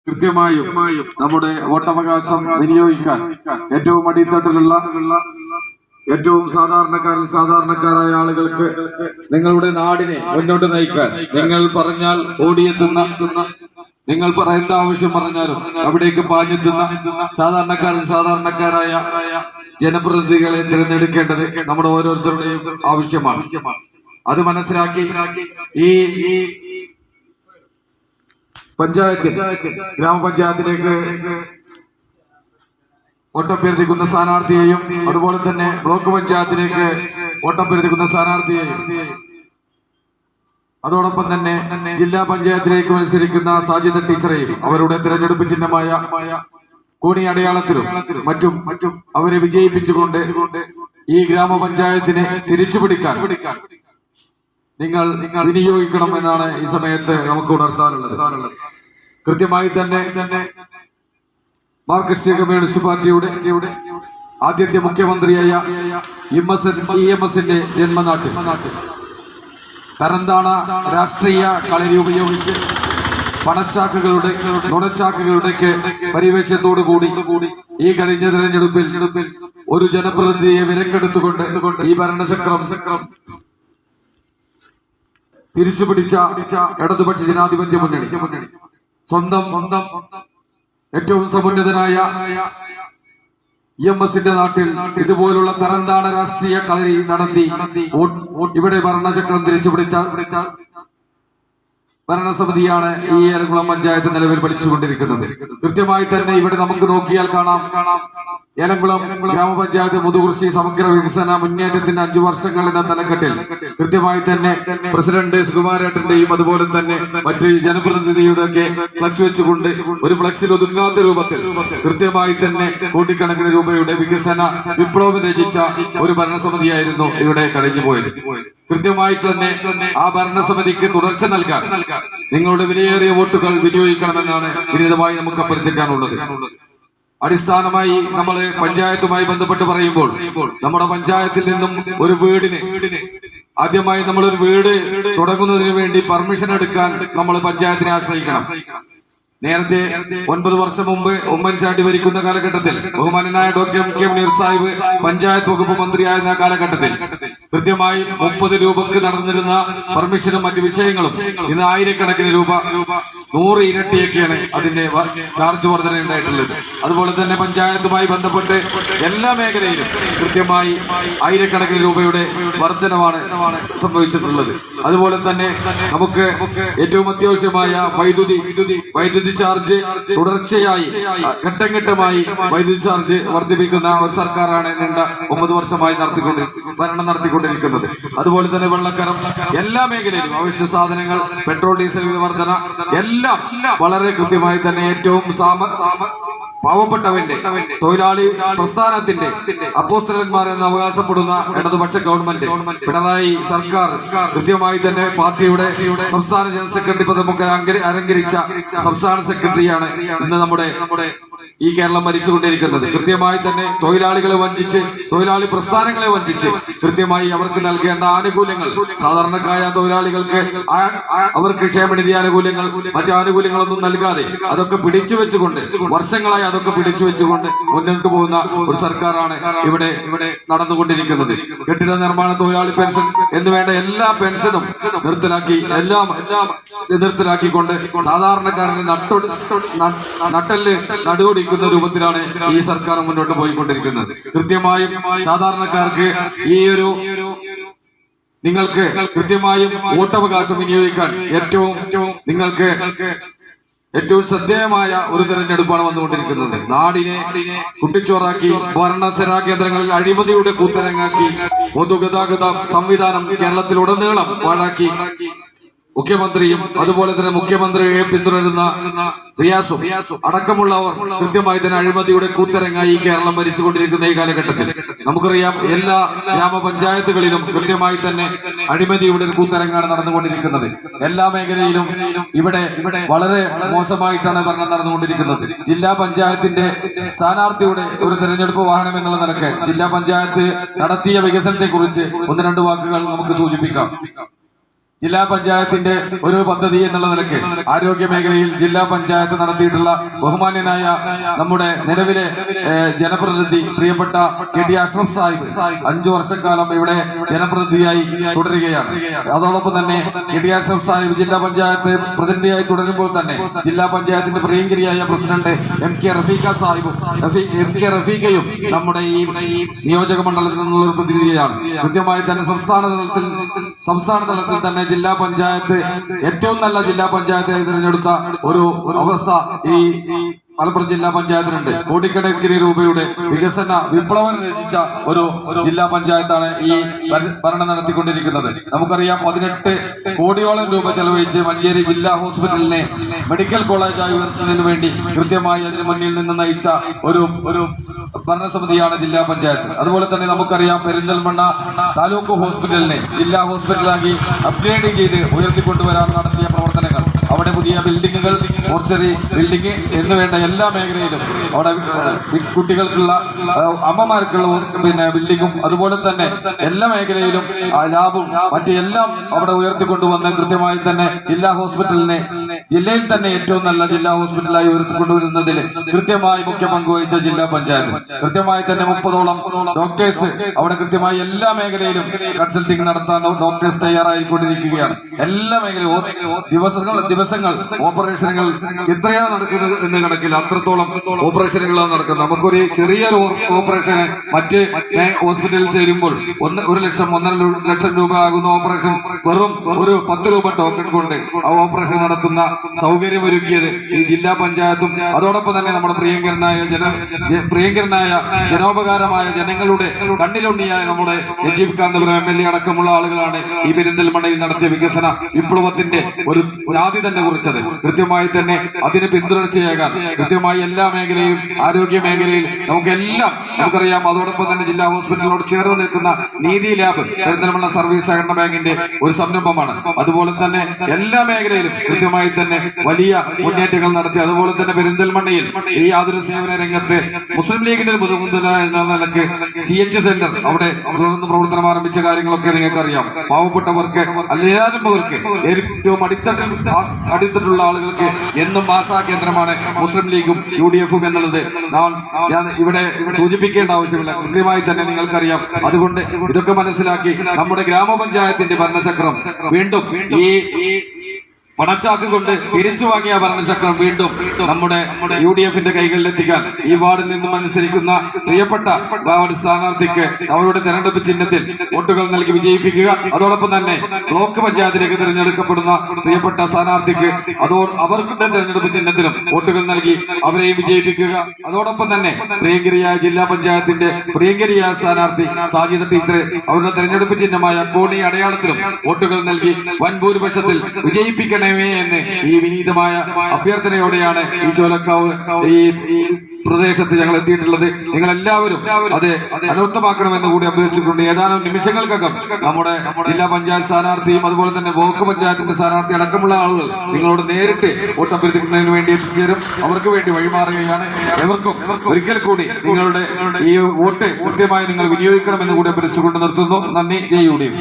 കൃത്യമായും നമ്മുടെ വോട്ടവകാശം വിനിയോഗിക്കാൻ ഏറ്റവും അടിത്തട്ടിലുള്ള ഏറ്റവും സാധാരണക്കാരായ ആളുകൾക്ക് നിങ്ങളുടെ നാടിനെ മുന്നോട്ട് നയിക്കാൻ നിങ്ങൾ പറഞ്ഞാൽ ഓടിയെത്തുന്ന, നിങ്ങൾ പറയുന്ന ആവശ്യം പറഞ്ഞാലും അവിടേക്ക് പാഞ്ഞെത്തുന്ന സാധാരണക്കാരായ ജനപ്രതിനിധികളെ തിരഞ്ഞെടുക്കേണ്ടത് നമ്മുടെ ഓരോരുത്തരുടെയും ആവശ്യമാണ്. അത് മനസ്സിലാക്കി ഈ ഗ്രാമപഞ്ചായത്തിലേക്ക് വോട്ടഭ്യർത്ഥിക്കുന്ന സ്ഥാനാർത്ഥിയെയും അതുപോലെ തന്നെ ബ്ലോക്ക് പഞ്ചായത്തിലേക്ക് വോട്ടഭ്യർത്ഥിക്കുന്ന സ്ഥാനാർത്ഥിയെയും അതോടൊപ്പം തന്നെ ജില്ലാ പഞ്ചായത്തിലേക്ക് മത്സരിക്കുന്ന സാജിദ ടീച്ചറെയും അവരുടെ തിരഞ്ഞെടുപ്പ് ചിഹ്നമായ കോണി അടയാളത്തിലും മറ്റും അവരെ വിജയിപ്പിച്ചുകൊണ്ട് ഈ ഗ്രാമപഞ്ചായത്തിനെ തിരിച്ചുപിടിക്കാൻ നിങ്ങൾ വിനിയോഗിക്കണം എന്നാണ് ഈ സമയത്ത് നമുക്ക് ഉണർത്താനുള്ളത്. കൃത്യമായി തന്നെ മാർക്സിസ്റ്റ് കമ്മ്യൂണിസ്റ്റ് പാർട്ടിയുടെ ആദ്യത്തെ മുഖ്യമന്ത്രിയായ EMSന്റെ ജന്മനാട്ടിൽ തരംതാണ രാഷ്ട്രീയ കളരി ഉപയോഗിച്ച് പണച്ചാക്കുകളുടെ നുണച്ചാക്കുകളുടെയൊക്കെ പരിവേഷത്തോടു കൂടി ഈ കഴിഞ്ഞ തെരഞ്ഞെടുപ്പിൽ ഒരു ജനപ്രതിനിധിയെ വിലക്കെടുത്തുകൊണ്ട് ഈ ഭരണചക്രം തിരിച്ചുപിടിച്ച ഇടതുപക്ഷ ജനാധിപത്യ മുന്നണി സ്വന്തം ഏറ്റവും സമുന്നതനായ EMSന്റെ നാട്ടിൽ ഇതുപോലുള്ള തരംതാണ രാഷ്ട്രീയ കളരി നടത്തി ഇവിടെ ഭരണചക്രം തിരിച്ചുപിടിച്ച ഭരണസമിതിയാണ് ഈ ഏലംകുളം പഞ്ചായത്ത് നിലവിൽ ഭരിച്ചുകൊണ്ടിരിക്കുന്നത്. കൃത്യമായി തന്നെ ഇവിടെ നമുക്ക് നോക്കിയാൽ കാണാം, ഏലംകുളം ഗ്രാമപഞ്ചായത്ത് മുതുകുറിശി സമഗ്ര വികസന മുന്നേറ്റത്തിന്റെ 5 വർഷങ്ങൾ എന്ന തലക്കെട്ടിൽ കൃത്യമായി തന്നെ പ്രസിഡന്റ് സുകുമാരേട്ടന്റെയും അതുപോലെ തന്നെ മറ്റ് ജനപ്രതിനിധിയുടെ ഒക്കെ ഫ്ലക്സ് വെച്ചുകൊണ്ട് ഒരു ഫ്ലക്സിൽ ഒതുങ്ങാത്ത രൂപത്തിൽ കൃത്യമായി തന്നെ കോടിക്കണക്കിന് രൂപയുടെ വികസന വിപ്ലവം രചിച്ച ഒരു ഭരണസമിതിയായിരുന്നു ഇവിടെ കഴിഞ്ഞുപോയത്. കൃത്യമായി തന്നെ ആ ഭരണസമിതിക്ക് തുടർച്ച നൽകാൻ നിങ്ങളുടെ വിലയേറിയ വോട്ടുകൾ വിനിയോഗിക്കണമെന്നാണ് വിനീതമായി നമുക്ക് അഭ്യർത്ഥിക്കാനുള്ളത്. അടിസ്ഥാനമായി നമ്മൾ പഞ്ചായത്തുമായി ബന്ധപ്പെട്ട് പറയുമ്പോൾ നമ്മുടെ പഞ്ചായത്തിൽ നിന്നും ഒരു വീടിന് ആദ്യമായി നമ്മളൊരു വീട് തുടങ്ങുന്നതിന് വേണ്ടി പെർമിഷൻ എടുക്കാൻ നമ്മൾ പഞ്ചായത്തിനെ ആശ്രയിക്കണം. നേരത്തെ 9 വർഷം മുമ്പ് ഉമ്മൻചാണ്ടി ഭരിക്കുന്ന കാലഘട്ടത്തിൽ ബഹുമാനനായ ഡോക്ടർ MK മുനീർ സാഹിബ് പഞ്ചായത്ത് വകുപ്പ് മന്ത്രിയായിരുന്ന കാലഘട്ടത്തിൽ കൃത്യമായി 30 രൂപക്ക് നടന്നിരുന്ന പെർമിഷനും മറ്റു വിഷയങ്ങളും ഇന്ന് ആയിരക്കണക്കിന് രൂപ 100 ഇരട്ടിയൊക്കെയാണ് അതിന്റെ ചാർജ് വർധന ഉണ്ടായിട്ടുള്ളത്. അതുപോലെ തന്നെ പഞ്ചായത്തുമായി ബന്ധപ്പെട്ട് എല്ലാ മേഖലയിലും കൃത്യമായി ആയിരക്കണക്കിന് രൂപയുടെ വർധനമാണ് സംഭവിച്ചിട്ടുള്ളത്. അതുപോലെ തന്നെ നമുക്ക് ഏറ്റവും അത്യാവശ്യമായ വൈദ്യുതി ചാർജ് തുടർച്ചയായി ഘട്ടമായി വൈദ്യുതി ചാർജ് വർദ്ധിപ്പിക്കുന്ന ഒരു സർക്കാരാണ് നീണ്ട 9 വർഷമായി ഭരണം നടത്തിക്കൊണ്ടിരിക്കുന്നത്. അതുപോലെ തന്നെ വെള്ളക്കരം എല്ലാ മേഖലയിലും അവശ്യ സാധനങ്ങൾ, പെട്രോൾ ഡീസൽ വർധന എല്ലാം വളരെ കൃത്യമായി തന്നെ ഏറ്റവും പാവപ്പെട്ടവന്റെ തൊഴിലാളി പ്രസ്ഥാനത്തിന്റെ അപ്പോസ്തലന്മാരെന്ന് അവകാശപ്പെടുന്ന ഇടതുപക്ഷ ഗവൺമെന്റ് പിണറായി സർക്കാർ കൃത്യമായി തന്നെ പാർട്ടിയുടെ സംസ്ഥാന ജനറൽ സെക്രട്ടറി പദമൊക്കെ അലങ്കരിച്ച സംസ്ഥാന സെക്രട്ടറിയാണ് ഇന്ന് നമ്മുടെ ഈ കേരളം ഭരിച്ചുകൊണ്ടിരിക്കുന്നത്. കൃത്യമായി തന്നെ തൊഴിലാളികളെ വഞ്ചിച്ച്, തൊഴിലാളി പ്രസ്ഥാനങ്ങളെ വഞ്ചിച്ച് കൃത്യമായി അവർക്ക് നൽകേണ്ട ആനുകൂല്യങ്ങൾ സാധാരണക്കാരായ തൊഴിലാളികൾക്ക് അവർക്ക് ക്ഷേമനിധി ആനുകൂല്യങ്ങൾ മറ്റു ആനുകൂല്യങ്ങളൊന്നും നൽകാതെ അതൊക്കെ പിടിച്ചു വെച്ചുകൊണ്ട് വർഷങ്ങളായി അതൊക്കെ പിടിച്ചു വെച്ചുകൊണ്ട് മുന്നോട്ട് പോകുന്ന ഒരു സർക്കാരാണ് ഇവിടെ നടന്നുകൊണ്ടിരിക്കുന്നത്. കെട്ടിട നിർമ്മാണ തൊഴിലാളി പെൻഷൻ എന്ന് വേണ്ട എല്ലാ പെൻഷനും നിർത്തലാക്കിക്കൊണ്ട് സാധാരണക്കാരന് നട്ടല് നടുവൊടിക്കുന്ന രൂപത്തിലാണ് ഈ സർക്കാർ മുന്നോട്ട് പോയിക്കൊണ്ടിരിക്കുന്നത്. കൃത്യമായും സാധാരണക്കാർക്ക് നിങ്ങൾക്ക് കൃത്യമായും വോട്ടവകാശം വിനിയോഗിക്കാൻ നിങ്ങൾക്ക് ഏറ്റവും ശ്രദ്ധേയമായ ഒരു തെരഞ്ഞെടുപ്പാണ് വന്നുകൊണ്ടിരിക്കുന്നത്. നാടിനെ കുട്ടിച്ചോറാക്കി ഭരണസരാ കേന്ദ്രങ്ങളിൽ അഴിമതിയുടെ കൂത്തരങ്ങാക്കി പൊതുഗതാഗത സംവിധാനം കേരളത്തിലുടനീളം പാഴാക്കി മുഖ്യമന്ത്രിയും അതുപോലെ തന്നെ മുഖ്യമന്ത്രിയെ പിന്തുടരുന്ന റിയാസും അടക്കമുള്ളവർ കൃത്യമായി തന്നെ അഴിമതിയുടെ കൂത്തരങ്ങായി കേരളം ഭരിച്ചുകൊണ്ടിരിക്കുന്ന ഈ കാലഘട്ടത്തിൽ നമുക്കറിയാം എല്ലാ ഗ്രാമപഞ്ചായത്തുകളിലും കൃത്യമായി തന്നെ അഴിമതിയുടെ കൂത്തരങ്ങാണ് നടന്നുകൊണ്ടിരിക്കുന്നത്. എല്ലാ മേഖലയിലും ഇവിടെ വളരെ മോശമായിട്ടാണ് ഭരണം നടന്നുകൊണ്ടിരിക്കുന്നത്. ജില്ലാ പഞ്ചായത്തിന്റെ സ്ഥാനാർത്ഥിയുടെ ഒരു തെരഞ്ഞെടുപ്പ് വാഹനം എന്നുള്ള നിലക്ക് ജില്ലാ പഞ്ചായത്ത് നടത്തിയ വികസനത്തെ കുറിച്ച് 1-2 വാക്കുകൾ നമുക്ക് സൂചിപ്പിക്കാം. ജില്ലാ പഞ്ചായത്തിന്റെ ഒരു പദ്ധതി എന്നുള്ള നിലയ്ക്ക് ആരോഗ്യ മേഖലയിൽ ജില്ലാ പഞ്ചായത്ത് നടത്തിയിട്ടുള്ള ബഹുമാന്യനായ നമ്മുടെ നിലവിലെ ജനപ്രതിനിധി പ്രിയപ്പെട്ട KT അഷ്റഫ് സാഹിബ് 5 വർഷക്കാലം ഇവിടെ ജനപ്രതിനിധിയായി തുടരുകയാണ്. അതോടൊപ്പം തന്നെ KT അഷ്റഫ് സാഹിബ് ജില്ലാ പഞ്ചായത്ത് പ്രതിനിധിയായി തുടരുമ്പോൾ തന്നെ ജില്ലാ പഞ്ചായത്തിന്റെ പ്രിയങ്കരിയായ പ്രസിഡന്റ് MK റഫീഖ സാഹിബും MK റഫീഖയും നമ്മുടെ ഈ നിയോജക മണ്ഡലത്തിൽ നിന്നുള്ള ഒരു പ്രതിനിധിയാണ്. കൃത്യമായി തന്നെ സംസ്ഥാന തലത്തിൽ തന്നെ ജില്ലാ പഞ്ചായത്ത് ഏറ്റവും നല്ല ജില്ലാ പഞ്ചായത്തായി തിരഞ്ഞെടുത്ത ഒരു അവസ്ഥ ഈ മലപ്പുറം ജില്ലാ പഞ്ചായത്തിനുണ്ട്. കോടിക്കണക്കിന് രൂപയുടെ വികസന വിപ്ലവം രചിച്ച ഒരു ജില്ലാ പഞ്ചായത്താണ് ഈ ഭരണം നടത്തിക്കൊണ്ടിരിക്കുന്നത്. നമുക്കറിയാം 18 കോടിയോളം രൂപ ചെലവഴിച്ച് മഞ്ചേരി ജില്ലാ ഹോസ്പിറ്റലിനെ മെഡിക്കൽ കോളേജായി ഉയർത്തുന്നതിന് വേണ്ടി കൃത്യമായി അതിന് മുന്നിൽ നിന്ന് നയിച്ച ഒരു ഭരണസമിതിയാണ് ജില്ലാ പഞ്ചായത്ത്. അതുപോലെ തന്നെ നമുക്കറിയാം പെരിന്തൽമണ്ണ താലൂക്ക് ഹോസ്പിറ്റലിനെ ജില്ലാ ഹോസ്പിറ്റലാക്കി അപ്ഗ്രേഡിംഗ് ചെയ്ത് ഉയർത്തിക്കൊണ്ടുവരാൻ നടത്തിയ പ്രവർത്തനങ്ങൾ, അവിടെ പുതിയ ബിൽഡിങ്ങുകൾ, മോർച്ചറി ബിൽഡിംഗ് എന്ന് വേണ്ട എല്ലാ മേഖലയിലും അവിടെ കുട്ടികൾക്കുള്ള അമ്മമാർക്കുള്ള ബിൽഡിങ്ങും അതുപോലെ തന്നെ എല്ലാ മേഖലയിലും ലാബും മറ്റെല്ലാം അവിടെ ഉയർത്തിക്കൊണ്ടുവന്ന് കൃത്യമായി തന്നെ ജില്ലാ ഹോസ്പിറ്റലിനെ ജില്ലയിൽ തന്നെ ഏറ്റവും നല്ല ജില്ലാ ഹോസ്പിറ്റലായി ഉയർത്തിക്കൊണ്ടുവരുന്നതിൽ കൃത്യമായി മുഖ്യ പങ്കുവഹിച്ച ജില്ലാ പഞ്ചായത്ത്. കൃത്യമായി തന്നെ 30ഓളം ഡോക്ടേഴ്സ് അവിടെ കൃത്യമായി എല്ലാ മേഖലയിലും കൺസൾട്ടിംഗ് നടത്താൻ ഡോക്ടേഴ്സ് തയ്യാറായിക്കൊണ്ടിരിക്കുകയാണ്. എല്ലാ മേഖലയും ദിവസങ്ങൾ ഓപ്പറേഷനുകൾ എത്രയാണ് നടക്കുന്നത് എന്ന് കണക്കിൽ അത്രത്തോളം ഓപ്പറേഷനുകളാണ് നടക്കുന്നത്. നമുക്കൊരു ചെറിയൊരു ഓപ്പറേഷന് മറ്റ് ഹോസ്പിറ്റലിൽ ചേരുമ്പോൾ 1 ലക്ഷം 1.5 ലക്ഷം രൂപ ആകുന്ന ഓപ്പറേഷൻ വെറും ഒരു 10 രൂപ ടോക്കൺ കൊണ്ട് ആ ഓപ്പറേഷൻ നടത്തുന്ന സൗകര്യമൊരുക്കിയത് ഈ ജില്ലാ പഞ്ചായത്തും അതോടൊപ്പം തന്നെ നമ്മുടെ പ്രിയങ്കരനായ ജനോപകാരമായ ജനങ്ങളുടെ കണ്ണിലുണ്ണിയായ നമ്മുടെ നജീബ് കാന്തപുരം MLA അടക്കമുള്ള ആളുകളാണ് ഈ പെരിന്തൽമണ്ണയിൽ നടത്തിയ വികസന വിപ്ലവത്തിന്റെ ഒരു ആദ്യം തന്നെ കുറിച്ചത്. കൃത്യമായി തന്നെ അതിന് പിന്തുടർച്ചയാകാൻ കൃത്യമായി എല്ലാ മേഖലയിലും ആരോഗ്യ മേഖലയിൽ നമുക്കറിയാം. അതോടൊപ്പം തന്നെ ജില്ലാ ഹോസ്പിറ്റലിനോട് ചേർന്ന് നിൽക്കുന്ന നീതി ലാബ് പെരിന്തൽമണ്ണ സർവീസ് സഹകരണ ബാങ്കിന്റെ ഒരു സംരംഭമാണ്. അതുപോലെ തന്നെ എല്ലാ മേഖലയിലും കൃത്യമായി തന്നെ വലിയ മുന്നേറ്റങ്ങൾ നടത്തി. അതുപോലെ തന്നെ പെരിന്തൽമണ്ണയിൽ ഈ ആതുര സേവന രംഗത്ത് മുസ്ലിം ലീഗിന്റെ എന്ന നിലക്ക് CH സെന്റർ അവിടെ തുടർന്ന് പ്രവർത്തനം ആരംഭിച്ച കാര്യങ്ങളൊക്കെ നിങ്ങൾക്ക് അറിയാം. പാവപ്പെട്ടവർക്ക് അല്ലാത്തവർക്ക് ഏറ്റവും അടിത്തട്ടുള്ള ആളുകൾക്ക് എന്നും ആശാ കേന്ദ്രമാണ് മുസ്ലിം ലീഗും UDF-ഉം എന്നുള്ളത് ഞാൻ ഇവിടെ സൂചിപ്പിക്കേണ്ട ആവശ്യമില്ല. കൃത്യമായി തന്നെ നിങ്ങൾക്കറിയാം. അതുകൊണ്ട് ഇതൊക്കെ മനസ്സിലാക്കി നമ്മുടെ ഗ്രാമപഞ്ചായത്തിന്റെ ഭരണചക്രം വീണ്ടും ഈ പണച്ചാക്ക് കൊണ്ട് തിരിച്ചു വാങ്ങിയ ഭരണചക്രം വീണ്ടും നമ്മുടെ UDF-ന്റെ കൈകളിലെത്തിക്കാൻ ഈ വാർഡിൽ നിന്നും മത്സരിക്കുന്ന പ്രിയപ്പെട്ട വാർഡ് സ്ഥാനാർത്ഥിക്ക് അവരുടെ തെരഞ്ഞെടുപ്പ് ചിഹ്നത്തിൽ വോട്ടുകൾ നൽകി വിജയിപ്പിക്കുക. അതോടൊപ്പം തന്നെ ബ്ലോക്ക് പഞ്ചായത്തിലേക്ക് തിരഞ്ഞെടുക്കപ്പെടുന്ന പ്രിയപ്പെട്ട സ്ഥാനാർത്ഥിക്ക് അവരുടെ തെരഞ്ഞെടുപ്പ് ചിഹ്നത്തിലും വോട്ടുകൾ നൽകി അവരെയും വിജയിപ്പിക്കുക. അതോടൊപ്പം തന്നെ പ്രിയങ്കരിയായ ജില്ലാ പഞ്ചായത്തിന്റെ പ്രിയങ്കരിയായ സ്ഥാനാർത്ഥി സാജിദ ടീച്ചർ അവരുടെ തെരഞ്ഞെടുപ്പ് ചിഹ്നമായ കോണി അടയാളത്തിലും വോട്ടുകൾ നൽകി വൻ ഭൂരിപക്ഷത്തിൽ വിജയിപ്പിക്കണം എന്ന് ഈ വിനീതമായ അഭ്യർത്ഥനയോടെയാണ് ഈ ചോലക്കാവ് ഈ പ്രദേശത്ത് ഞങ്ങൾ എത്തിയിട്ടുള്ളത്. നിങ്ങൾ എല്ലാവരും അത് അനർത്ഥമാക്കണമെന്ന് കൂടി അഭ്യർത്ഥിച്ചുകൊണ്ട് ഏതാനും നിമിഷങ്ങൾക്കകം നമ്മുടെ ജില്ലാ പഞ്ചായത്ത് സ്ഥാനാർത്ഥിയും അതുപോലെ തന്നെ ബ്ലോക്ക് പഞ്ചായത്തിന്റെ സ്ഥാനാർത്ഥി അടക്കമുള്ള ആളുകൾ നിങ്ങളോട് നേരിട്ട് വോട്ടഭ്യർത്ഥിക്കുന്നതിന് വേണ്ടി എത്തിച്ചേരും. അവർക്ക് വേണ്ടി വഴിമാറുകയാണ്. എവർക്കും ഒരിക്കൽ കൂടി നിങ്ങളുടെ ഈ വോട്ട് കൃത്യമായി നിങ്ങൾ വിനിയോഗിക്കണമെന്ന് കൂടി അഭ്യർത്ഥിച്ചുകൊണ്ട് നിർത്തുന്നു. നന്ദി. ജയ് UDF.